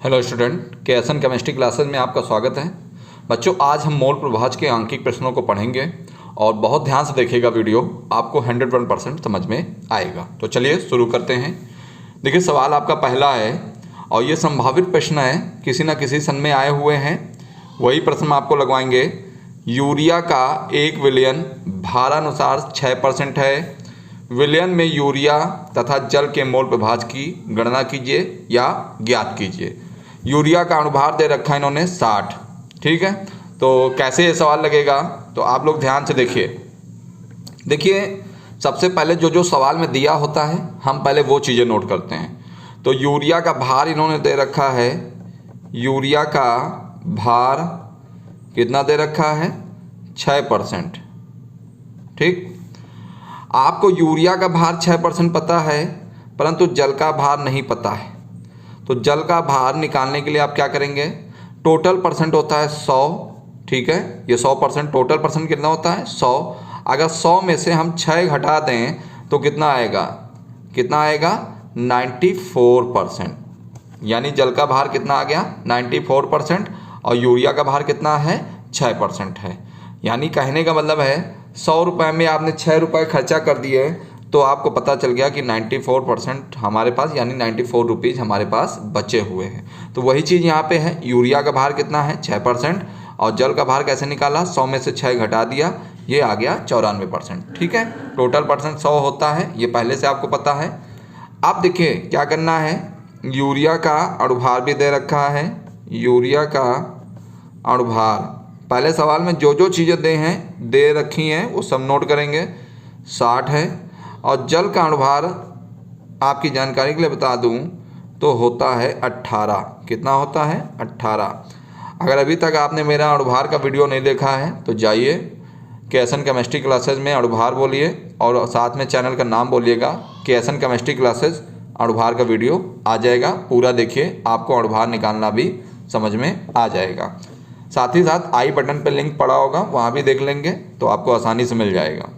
Hello student, केएसएन chemistry classes में आपका स्वागत है। बच्चों, आज हम मोल प्रभाज के आंकिक प्रश्नों को पढ़ेंगे और बहुत ध्यान से देखिएगा वीडियो, आपको 101% समझ में आएगा। तो चलिए शुरू करते हैं। देखिए, सवाल आपका पहला है और ये संभावित प्रश्न है, किसी न किसी सन में आए हुए हैं। वही प्रश्न आपको लगवाएंगे। यूरिया का 1 विलियन भारानुसार 6% है। विलियन में यूरिया तथा जल के मोल प्रभाज की गणना कीजिए या ज्ञात कीजिए। यूरिया का अणुभार दे रखा है इन्होंने 60। ठीक है, तो कैसे ये सवाल लगेगा, तो आप लोग ध्यान से देखिए सबसे पहले जो जो सवाल में दिया होता है हम पहले वो चीज़ें नोट करते हैं। तो यूरिया का भार इन्होंने दे रखा है, यूरिया का भार कितना दे रखा है, 6%। ठीक, आपको यूरिया का भार 6% पता है, परंतु जल का भार नहीं पता है। तो जल का भार निकालने के लिए आप क्या करेंगे, टोटल परसेंट होता है 100। ठीक है, ये 100%, टोटल परसेंट कितना होता है 100। अगर 100 में से हम 6 घटा दें तो कितना आएगा 94%। यानी जल का भार कितना आ गया 94% और यूरिया का भार कितना है 6% है। यानी कहने का मतलब है 100 रुपये में आपने 6 रुपये खर्चा कर दिए तो आपको पता चल गया कि 94% हमारे पास, यानी 94 रुपीज़ हमारे पास बचे हुए हैं। तो वही चीज़ यहाँ पे है, यूरिया का भार कितना है 6% और जल का भार कैसे निकाला, 100 में से 6 घटा दिया, ये आ गया 94%। ठीक है, टोटल परसेंट 100 होता है, ये पहले से आपको पता है। अब देखिए क्या करना है, यूरिया का अणुभार भी दे रखा है। यूरिया का अणुभार पहले सवाल में जो जो चीज़ें दे रखी हैं वो सब नोट करेंगे, 60 है। और जल का अणुभार आपकी जानकारी के लिए बता दूं तो होता है 18। कितना होता है 18। अगर अभी तक आपने मेरा अणुभार का वीडियो नहीं देखा है तो जाइए केएसएन केमिस्ट्री क्लासेस में अणुभार बोलिए और साथ में चैनल का नाम बोलिएगा, केएसएन केमिस्ट्री क्लासेस। अणुभार का वीडियो आ जाएगा, पूरा देखिए, आपको अणुभार निकालना भी समझ में आ जाएगा। साथ ही साथ आई बटन पर लिंक पड़ा होगा, वहाँ भी देख लेंगे तो आपको आसानी से मिल जाएगा।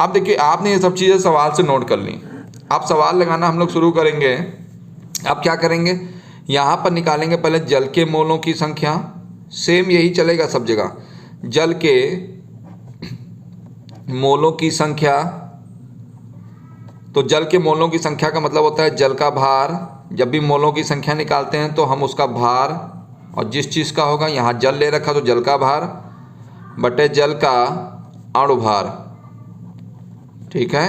अब देखिए, आपने ये सब चीज़ें सवाल से नोट कर ली। अब सवाल लगाना हम लोग शुरू करेंगे। अब क्या करेंगे, यहाँ पर निकालेंगे पहले जल के मोलों की संख्या। सेम यही चलेगा सब जगह, जल के मोलों की संख्या। तो जल के मोलों की संख्या का मतलब होता है जल का भार। जब भी मोलों की संख्या निकालते हैं तो हम उसका भार, और जिस चीज़ का होगा, यहाँ जल ले रखा तो जल का भार बटे जल का अणुभार। ठीक है,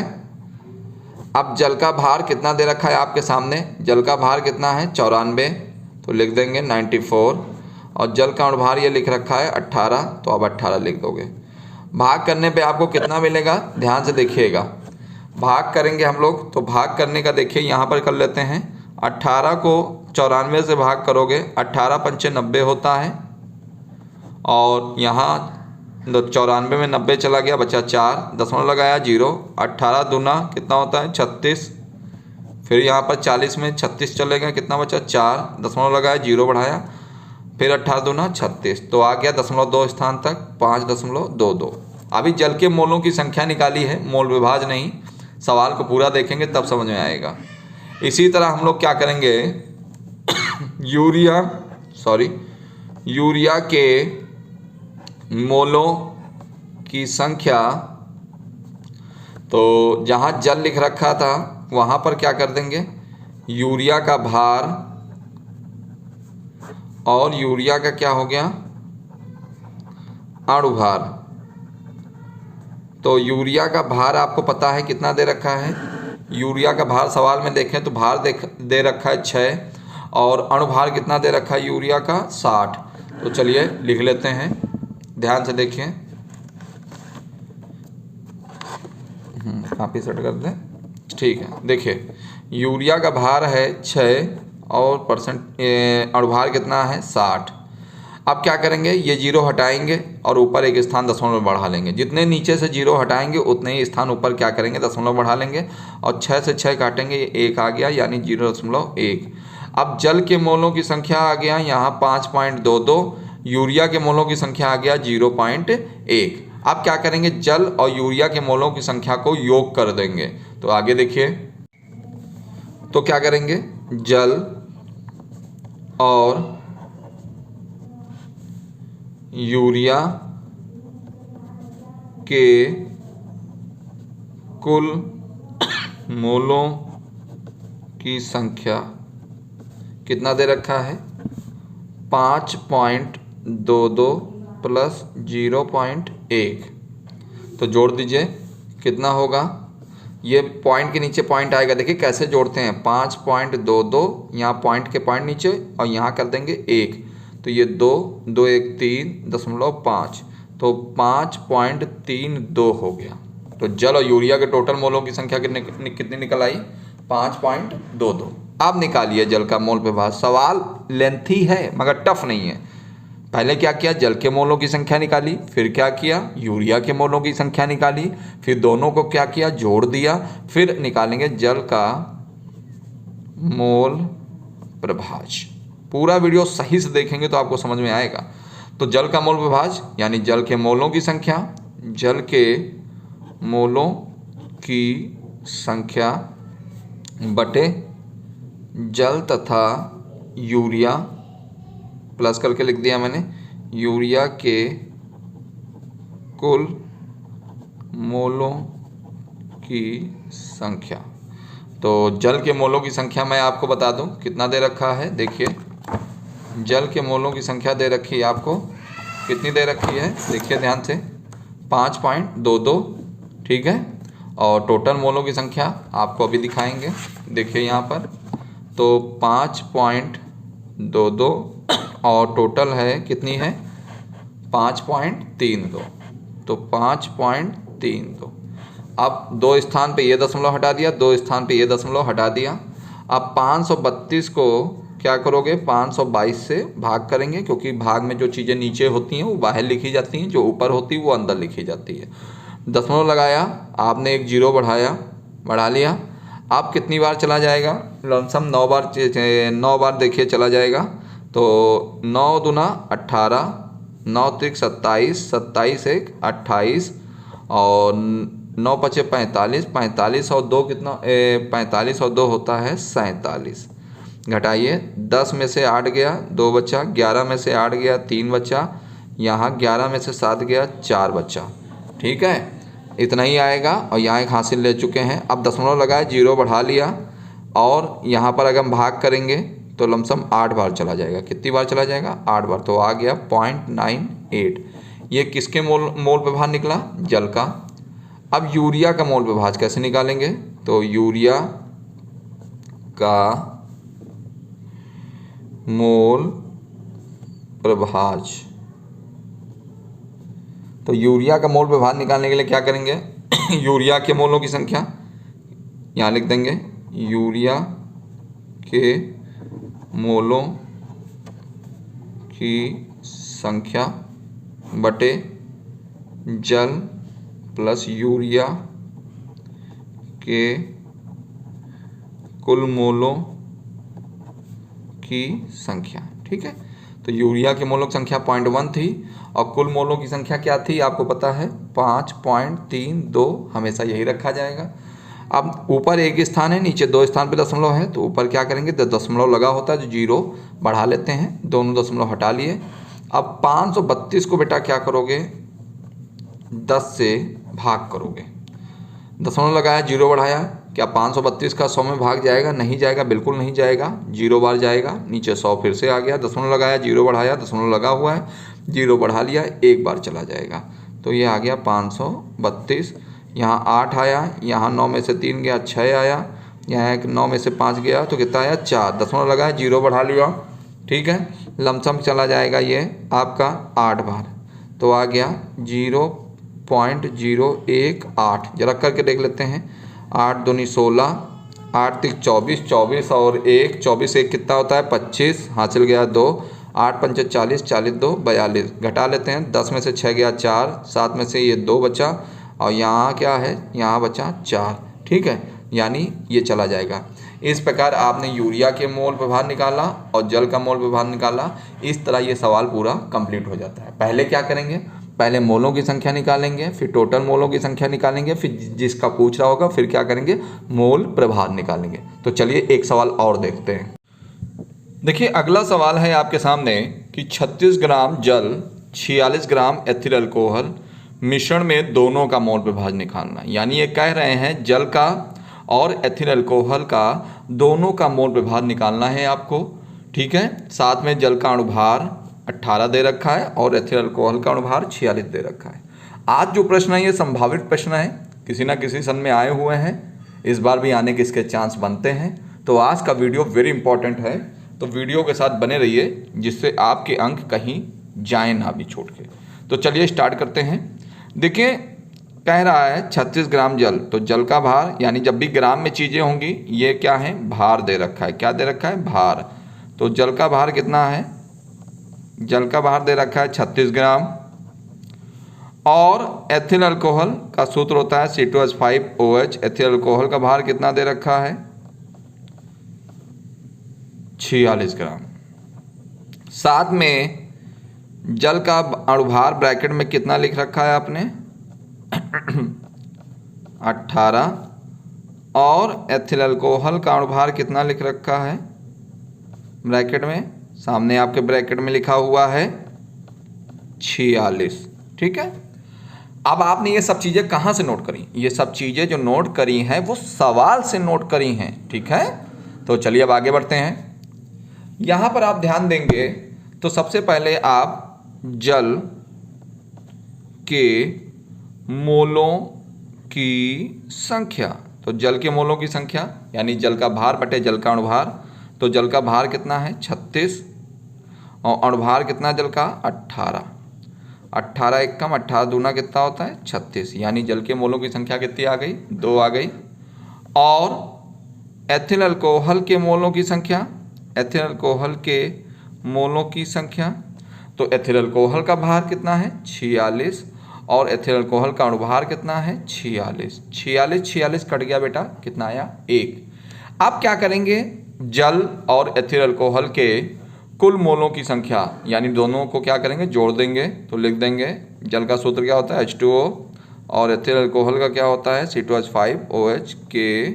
अब जल का भार कितना दे रखा है आपके सामने, जल का भार कितना है 94, तो लिख देंगे 94। और जल का अणुभार ये लिख रखा है 18, तो अब 18 लिख दोगे। भाग करने पे आपको कितना मिलेगा, ध्यान से देखिएगा। भाग करेंगे हम लोग तो भाग करने का देखिए यहाँ पर कर लेते हैं। 18 को 94 से भाग करोगे, 18 पंचे 90 होता है, और यहाँ 94 में 90 चला गया, बचा 4, दशमलव लगाया 0। 18 दूना कितना होता है 36, फिर यहाँ पर 40 में 36 चलेगा, कितना बचा 4, दशमलव लगाया 0 बढ़ाया, फिर 18 दूना 36, तो आ गया 0.2 स्थान तक 5.22। अभी जल के मोलों की संख्या निकाली है, मोल विभाज नहीं। सवाल को पूरा देखेंगे तब समझ में आएगा। इसी तरह हम लोग क्या करेंगे, यूरिया के मोलों की संख्या, तो जहाँ जल लिख रखा था वहाँ पर क्या कर देंगे, यूरिया का भार और यूरिया का क्या हो गया अणुभार। तो यूरिया का भार आपको पता है कितना दे रखा है, यूरिया का भार सवाल में देखें तो भार दे रखा है 6 और अणुभार कितना दे रखा है यूरिया का 60। तो चलिए लिख लेते हैं, ध्यान से देखिए, कॉपी सेट कर दें। ठीक है, देखिए यूरिया का भार है 6 और अणुभार कितना है 60। अब क्या करेंगे, ये 0 हटाएंगे और ऊपर एक स्थान दशमलव बढ़ा लेंगे। जितने नीचे से 0 हटाएंगे उतने ही स्थान ऊपर क्या करेंगे, दशमलव बढ़ा लेंगे, और 6 से 6 काटेंगे, 1 आ गया, यानी 0.1। अब जल के मोलों की संख्या आ गया यहाँ 5.22, यूरिया के मोलों की संख्या आ गया 0.1। अब क्या करेंगे, जल और यूरिया के मोलों की संख्या को योग कर देंगे। तो आगे देखिए, तो क्या करेंगे, जल और यूरिया के कुल मोलों की संख्या कितना दे रखा है? 5.22 प्लस 0.1। तो जोड़ दीजिए, कितना होगा? ये पॉइंट के नीचे पॉइंट आएगा, देखिए कैसे जोड़ते हैं। 5.22, यहाँ पॉइंट के पॉइंट नीचे और यहाँ कर देंगे 1, तो ये 2, 2 1 3.5, तो 5.32 हो गया। तो जल और यूरिया के टोटल मोलों की संख्या कितनी निकल आई? 5.22। अब निकालिए जल का मोल प्रभाव। सवाल लेंथी है मगर टफ नहीं है। पहले क्या किया? जल के मोलों की संख्या निकाली, फिर क्या किया? यूरिया के मोलों की संख्या निकाली, फिर दोनों को क्या किया? जोड़ दिया, फिर निकालेंगे जल का मोल प्रभाज। पूरा वीडियो सही से देखेंगे तो आपको समझ में आएगा। तो जल का मोल प्रभाज यानी जल के मोलों की संख्या, जल के मोलों की संख्या बटे जल तथा यूरिया, प्लस करके लिख दिया मैंने, यूरिया के कुल मोलों की संख्या। तो जल के मोलों की संख्या मैं आपको बता दूं कितना दे रखा है। देखिए जल के मोलों की संख्या दे रखी है आपको, कितनी दे रखी है? देखिए ध्यान से, 5.22, ठीक है। और टोटल मोलों की संख्या आपको अभी दिखाएंगे, देखिए यहाँ पर। तो 5.22 और टोटल है कितनी है? 5.32। तो 5.32। अब दो स्थान पे ये दशमलव हटा दिया, दो स्थान पे ये दशमलव हटा दिया। अब 532 को क्या करोगे? 522 से भाग करेंगे, क्योंकि भाग में जो चीज़ें नीचे होती हैं वो बाहर लिखी जाती हैं, जो ऊपर होती है वो अंदर लिखी जाती है। दशमलव लगाया आपने, एक जीरो बढ़ा लिया। अब कितनी बार चला जाएगा? लमसम 9 बार देखिए चला जाएगा। तो 9 दूना 18, 9 त्रिक 27, 27 एक 28, और 9 पचे 45, 45 और 2 कितना? 45 और 2 होता है 47। घटाइए, 10 में से 8 गया 2 बचा, 11 में से 8 गया 3 बचा, यहाँ 11 में से 7 गया 4 बचा, ठीक है। इतना ही आएगा और यहाँ एक हासिल ले चुके हैं। अब दशमलव लगाए, जीरो बढ़ा लिया, और यहाँ पर अगर हम भाग करेंगे तो लमसम 8 बार चला जाएगा। कितनी बार चला जाएगा? 8 बार। तो आ गया 0.98। ये किसके मोल प्रभाज निकला? जल का। अब यूरिया का मोल प्रभाज कैसे निकालेंगे? तो यूरिया का मोल प्रभाज, तो यूरिया का मोल प्रभाज निकालने के लिए क्या करेंगे? यूरिया के मोलों की संख्या यहाँ लिख देंगे, यूरिया के मोलों की संख्या बटे जल प्लस यूरिया के कुल मोलों की संख्या, ठीक है। तो यूरिया के मोलों की संख्या 0.1 थी और कुल मोलों की संख्या क्या थी आपको पता है? 5.32। हमेशा यही रखा जाएगा। अब ऊपर एक स्थान है, नीचे 2 स्थान पे दशमलव है, तो ऊपर क्या करेंगे? दशमलव लगा होता है जो जीरो बढ़ा लेते हैं, दोनों दशमलव हटा लिए। अब 532 को बेटा क्या करोगे? 10 से भाग करोगे। दशमलव लगाया, जीरो बढ़ाया, क्या 532 का 100 में भाग जाएगा? नहीं जाएगा, बिल्कुल नहीं जाएगा। 0 बार जाएगा, नीचे 100 फिर से आ गया। दशमलव लगाया, जीरो बढ़ाया, दशमलव लगा हुआ है, जीरो बढ़ा लिया, 1 बार चला जाएगा। तो ये आ गया 532। यहाँ 8 आया, यहाँ 9 में से 3 गया 6 आया, यहाँ एक 9 में से 5 गया, तो कितना आया? 4। दशमलव लगाया, जीरो बढ़ा लिया, ठीक है। लमसम चला जाएगा ये आपका 8 बार, तो आ गया 0.018। जरा करके देख लेते हैं। 8 दूनी 16, 8 तिक 24, 24 और 1, 24 1 कितना होता है? 25, हासिल गया 2, 8 पंचे 40, 40 2 42। घटा लेते हैं, 10 में से 6 गया 4, 7 में से ये 2 बचा, और यहाँ क्या है? यहाँ बचा 4, ठीक है। यानी ये चला जाएगा। इस प्रकार आपने यूरिया के मोल प्रभाज निकाला और जल का मोल प्रभाज निकाला। इस तरह ये सवाल पूरा कंप्लीट हो जाता है। पहले क्या करेंगे? पहले मोलों की संख्या निकालेंगे, फिर टोटल मोलों की संख्या निकालेंगे, फिर जिसका पूछ रहा होगा फिर क्या करेंगे? मोल प्रभाज निकालेंगे। तो चलिए एक सवाल और देखते हैं। देखिए अगला सवाल है आपके सामने कि 36 ग्राम जल 46 ग्राम एथिल अल्कोहल मिश्रण में दोनों का मोल प्रभाज निकालना। यानी ये कह रहे हैं जल का और एथिल अल्कोहल का दोनों का मोल प्रभाज निकालना है आपको। ठीक है, साथ में जल का अणुभार 18 दे रखा है और एथिल अल्कोहल का अणुभार 46 दे रखा है। आज जो प्रश्न है ये संभावित प्रश्न है, किसी ना किसी सन में आए हुए हैं, इस बार भी आने के इसके चांस बनते हैं। तो आज का वीडियो वेरी इंपॉर्टेंट है, तो वीडियो के साथ बने रहिए जिससे आपके अंक कहीं जाए ना भी छोड़ के। तो चलिए स्टार्ट करते हैं। देखिए कह रहा है 36 ग्राम जल, तो जल का भार, यानी जब भी ग्राम में चीज़ें होंगी ये क्या है, भार दे रखा है। क्या दे रखा है, भार। तो जल का भार कितना है, जल का भार दे रखा है 36 ग्राम। और एथिल अल्कोहल का सूत्र होता है C2H5OH। एथिल अल्कोहल का भार कितना दे रखा है, 46 ग्राम। साथ में जल का अणुभार ब्रैकेट में कितना लिख रखा है आपने 18। और एथिल अल्कोहल का अणुभार कितना लिख रखा है ब्रैकेट में, सामने आपके ब्रैकेट में लिखा हुआ है 46। ठीक है, अब आपने ये सब चीज़ें कहाँ से नोट करी, ये सब चीज़ें जो नोट करी हैं वो सवाल से नोट करी हैं। ठीक है, तो चलिए अब आगे बढ़ते हैं। यहाँ पर आप ध्यान देंगे तो सबसे पहले आप जल के मोलों की संख्या, तो जल के मोलों की संख्या यानी जल का भार बटे जल का अणुभार, तो जल का भार कितना है 36 और अणुभार कितना जल का 18। 18 एक कम 18 दूना कितना होता है 36, यानी जल के मोलों की संख्या कितनी आ गई, 2 आ गई। और एथिल अल्कोहल के मोलों की संख्या, एथिल अल्कोहल के मोलों की संख्या, तो एथिल अल्कोहल का भार कितना है 46 और एथिल अल्कोहल का अणुभार कितना है 46। 46 कट गया बेटा, कितना आया 1। अब क्या करेंगे, जल और एथिल अल्कोहल के कुल मोलों की संख्या यानी दोनों को क्या करेंगे, जोड़ देंगे। तो लिख देंगे जल का सूत्र क्या होता है H2O और एथिल अल्कोहल का क्या होता है C2H5OH के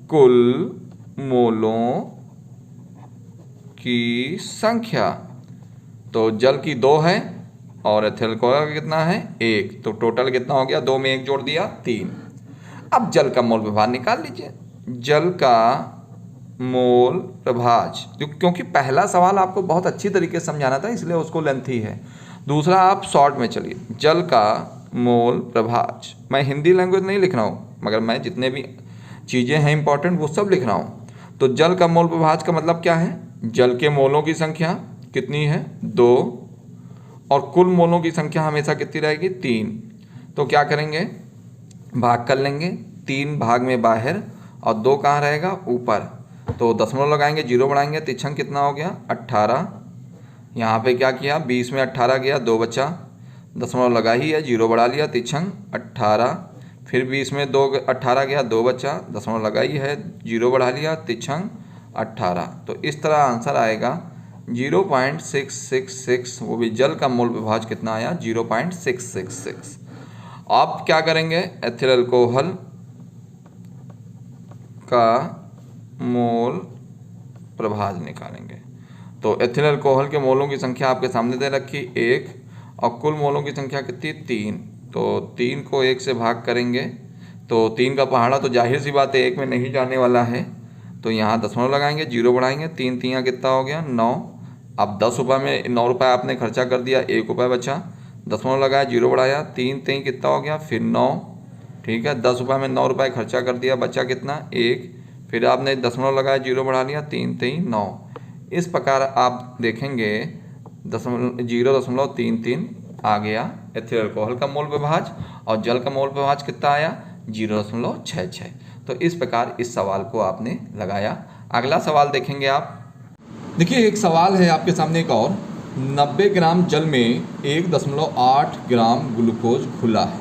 कुल मोलों की संख्या। तो जल की 2 है और एथिल अल्कोहल का कितना है 1, तो टोटल कितना हो गया, 2 में 1 जोड़ दिया 3। अब जल का मोल प्रभाज निकाल लीजिए। जल का मोल प्रभाज, क्योंकि पहला सवाल आपको बहुत अच्छी तरीके से समझाना था इसलिए उसको लेंथी है, दूसरा आप शॉर्ट में चलिए। जल का मोल प्रभाज, मैं हिंदी लैंग्वेज नहीं लिख रहा हूँ मगर मैं जितने भी चीज़ें हैं इंपॉर्टेंट वो सब लिख रहा हूँ। तो जल का मोल प्रभाज का मतलब क्या है, जल के मोलों की संख्या कितनी है 2 और कुल मोलों की संख्या हमेशा कितनी रहेगी 3। तो क्या करेंगे, भाग कर लेंगे, 3 भाग में बाहर और 2 कहाँ रहेगा ऊपर। तो दशमलव लगाएंगे, 0 बढ़ाएंगे, तिछंग कितना हो गया 18। यहाँ पे क्या किया 20 में 18 गया, 2 बचा, दशमलव लगा ही है, 0 बढ़ा लिया, तिछंग 18। फिर 20 में 2 18 गया, 2 बचा, दशमलव लगा ही है, 0 बढ़ा लिया, तिछंग 18। तो इस तरह आंसर आएगा 0.666, वो भी जल का मोल प्रभाज कितना आया 0.666। अब क्या करेंगे, एथिल अल्कोहल का मोल प्रभाज निकालेंगे। तो एथिल अल्कोहल के मोलों की संख्या आपके सामने दे रखी 1 और कुल मोलों की संख्या कितनी 3। तो 3 को 1 से भाग करेंगे तो 3 का पहाड़ा तो जाहिर सी बात है 1 में नहीं जाने वाला है, तो यहाँ दशमलव लगाएंगे, 0 बढ़ाएंगे, 3 3 कितना हो गया 9। अब 10 रुपये में 9 रुपये आपने खर्चा कर दिया, 1 रुपये बचा, दशमलव लगाया, 0 बढ़ाया, 3 3 कितना हो गया फिर 9। ठीक है, 10 रुपये में 9 रुपये खर्चा कर दिया, बचा कितना 1, फिर आपने दशमलव लगाया, 0 बढ़ा लिया, 3 3 9। इस प्रकार आप देखेंगे 0.33 आ गया एथिल अल्कोहल का मोल प्रभाज और जल का मोल प्रभाज कितना आया 0.66। तो इस प्रकार इस सवाल को आपने लगाया। अगला सवाल देखेंगे आप। देखिए एक सवाल है आपके सामने एक और, 90 ग्राम जल में 1.8 ग्राम ग्लूकोज घुला है,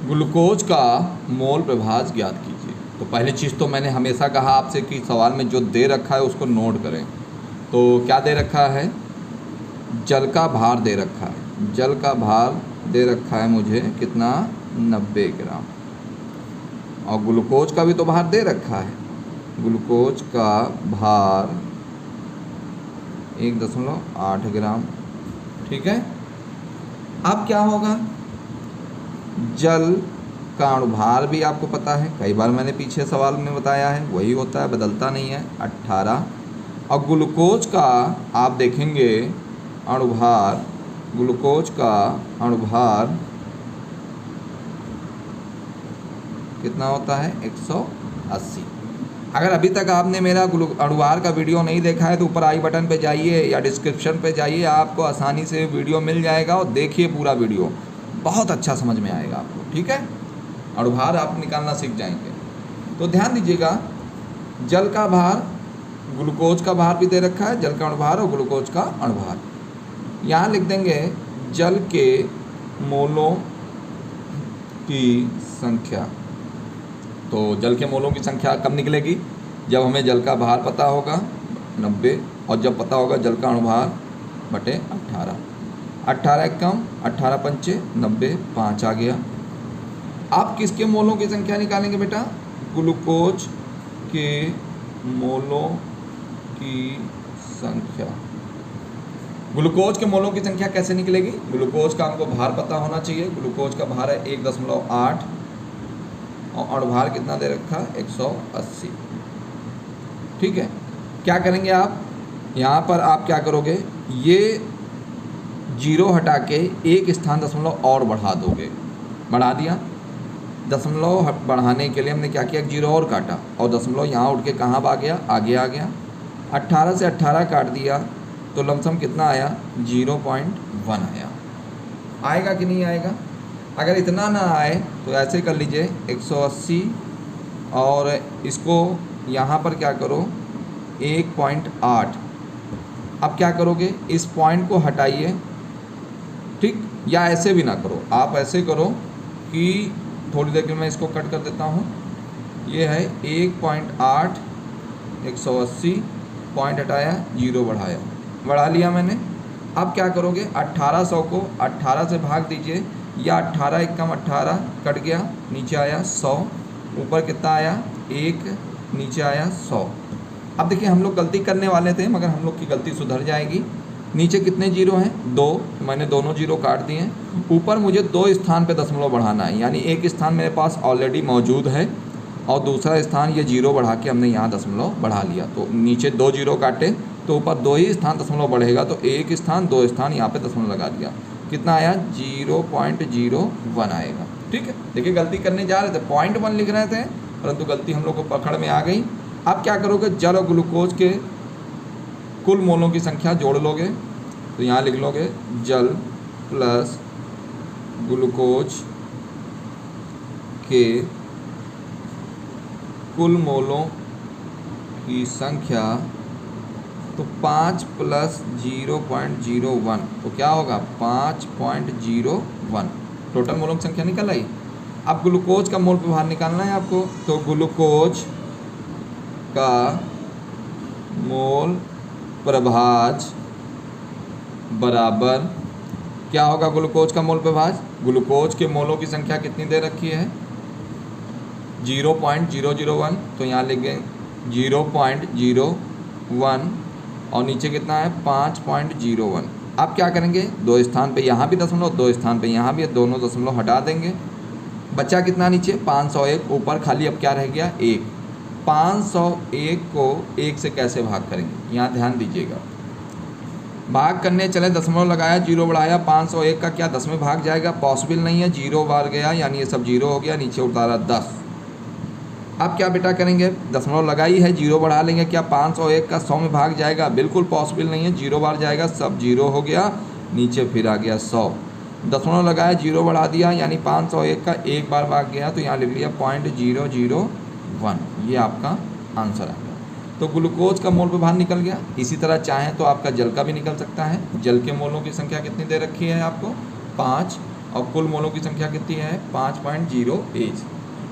ग्लूकोज का मोल प्रभाज ज्ञात कीजिए। तो पहली चीज़ तो मैंने हमेशा कहा आपसे कि सवाल में जो दे रखा है उसको नोट करें। तो क्या दे रखा है, जल का भार दे रखा है, जल का भार दे रखा है मुझे कितना 90 ग्राम और ग्लूकोज का भी तो भार दे रखा है, ग्लूकोज का भार 1.8 ग्राम। ठीक है, अब क्या होगा, जल का अणुभार भी आपको पता है, कई बार मैंने पीछे सवाल में बताया है, वही होता है, बदलता नहीं है, 18। और ग्लूकोज का आप देखेंगे अणुभार, ग्लूकोज का अणुभार कितना होता है, 180। अगर अभी तक आपने मेरा अणुभार का वीडियो नहीं देखा है तो ऊपर आई बटन पे जाइए या डिस्क्रिप्शन पे जाइए, आपको आसानी से वीडियो मिल जाएगा और देखिए पूरा वीडियो, बहुत अच्छा समझ में आएगा आपको। ठीक है, अणुभार आप निकालना सीख जाएंगे। तो ध्यान दीजिएगा, जल का भार, ग्लूकोज का भार भी दे रखा है, जल का अणुभार और ग्लूकोज का अणुभार। यहाँ लिख देंगे जल के मोलों की संख्या। तो जल के मोलों की संख्या कब निकलेगी, जब हमें जल का भार पता होगा 90 और जब पता होगा जल का अणुभार बटे 18। 18 एक कम, 18 पंचे 90, 5 आ गया। आप किसके मोलों की संख्या निकालेंगे बेटा, ग्लूकोज के मोलों की संख्या। ग्लूकोज के मोलों की संख्या कैसे निकलेगी, ग्लूकोज का हमको भार पता होना चाहिए, ग्लूकोज का भार है 1.8 और अणुभार कितना दे रखा, 180। ठीक है, क्या करेंगे आप, यहाँ पर आप क्या करोगे, ये 0 हटा के एक स्थान दशमलव और बढ़ा दोगे, बढ़ा दिया। दशमलव बढ़ाने के लिए हमने क्या किया, 0 और काटा और दशमलव यहाँ उठ के कहाँ आ गया, आगे आ गया। 18 से 18 काट दिया तो लमसम कितना आया, 0.1 आया। आएगा कि नहीं आएगा, अगर इतना ना आए तो ऐसे कर लीजिए 180 और इसको यहाँ पर क्या करो 1.8। अब क्या करोगे, इस पॉइंट को हटाइए, ठीक, या ऐसे भी ना करो, आप ऐसे करो कि थोड़ी देर के मैं इसको कट कर देता हूँ। ये है 1.8, 180, पॉइंट हटाया, 0 बढ़ाया, बढ़ा लिया मैंने। अब क्या करोगे, 1800 को 18 से भाग दीजिए, या 18 एक कम 18 कट गया, नीचे आया 100, ऊपर कितना आया 1, नीचे आया 100। अब देखिए हम लोग गलती करने वाले थे मगर हम लोग की गलती सुधर जाएगी। नीचे कितने जीरो हैं, 2, मैंने दोनों जीरो काट दिए हैं। ऊपर मुझे 2 स्थान पे दशमलव बढ़ाना है, यानी एक स्थान मेरे पास ऑलरेडी मौजूद है और दूसरा स्थान ये 0 बढ़ा के हमने यहाँ दशमलव बढ़ा लिया। तो नीचे 2 जीरो काटे तो ऊपर 2 ही स्थान दशमलव बढ़ेगा, तो एक स्थान 2 स्थान यहाँ पे दशमलव लगा दिया, कितना आया 0.01 आएगा। ठीक है, देखिए गलती करने जा रहे थे, 0.1 लिख रहे थे परंतु गलती हम लोग को पकड़ में आ गई। अब क्या करोगे, जल और ग्लूकोज के कुल मोलों की संख्या जोड़ लोगे, तो यहाँ लिख लोगे जल प्लस ग्लूकोज के कुल मोलों की संख्या, तो 5 प्लस 0.01 तो क्या होगा 5.01, टोटल मोलों की संख्या निकल आई। अब ग्लूकोज का मोल प्रभार निकालना है आपको, तो ग्लूकोज का मोल प्रभाज बराबर क्या होगा, ग्लूकोज का मोल प्रभाज, ग्लूकोज के मोलों की संख्या कितनी दे रखी है 0.001, तो यहाँ लिखेंगे 0.01 और नीचे कितना है 5.01। अब क्या करेंगे, 2 स्थान पे यहाँ भी दशमलव, 2 स्थान पे यहाँ भी, दोनों दशमलव हटा देंगे, बचा कितना नीचे 501, ऊपर खाली अब क्या रह गया 1। 501 को 1 से कैसे भाग करेंगे, यहाँ ध्यान दीजिएगा, भाग करने चले दशमलव लगाया, 0 बढ़ाया, 501 का क्या 10 में भाग जाएगा, पॉसिबल नहीं है, 0 बार गया यानी ये सब 0 हो गया, नीचे उतारा 10। अब क्या बेटा करेंगे, दशमलव लगाई है, 0 बढ़ा लेंगे, क्या 501 का 100 में भाग जाएगा, बिल्कुल पॉसिबल नहीं है, 0 बार जाएगा, सब 0 हो गया, नीचे फिर आ गया 100। दशमलव लगाया, 0 बढ़ा दिया यानी 501 का 1 बार भाग गया, तो यहाँ लिख लिया 0.001, ये आपका आंसर आ गया। तो ग्लूकोज का मोल प्रभार निकल गया। इसी तरह चाहें तो आपका जल का भी निकल सकता है। जल के मोलों की संख्या कितनी दे रखी है आपको 5, और कुल मोलों की संख्या कितनी है 5.08।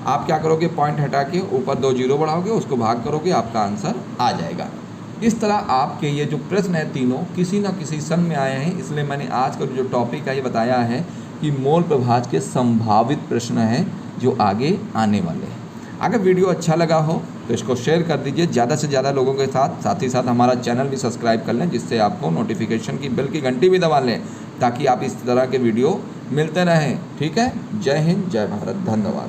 आप क्या करोगे, पॉइंट हटा के ऊपर 2 जीरो बढ़ाओगे, उसको भाग करोगे, आपका आंसर आ जाएगा। इस तरह आपके ये जो प्रश्न है तीनों किसी न किसी सन में आए हैं, इसलिए मैंने आज का जो टॉपिक है ये बताया है कि मोल प्रभाज के संभावित प्रश्न हैं जो आगे आने वाले हैं। अगर वीडियो अच्छा लगा हो तो इसको शेयर कर दीजिए ज़्यादा से ज़्यादा लोगों के साथ। साथ ही साथ हमारा चैनल भी सब्सक्राइब कर लें, जिससे आपको नोटिफिकेशन की बेल की घंटी भी दबा लें, ताकि आप इस तरह के वीडियो मिलते रहें। ठीक है, जय हिंद, जय भारत, धन्यवाद।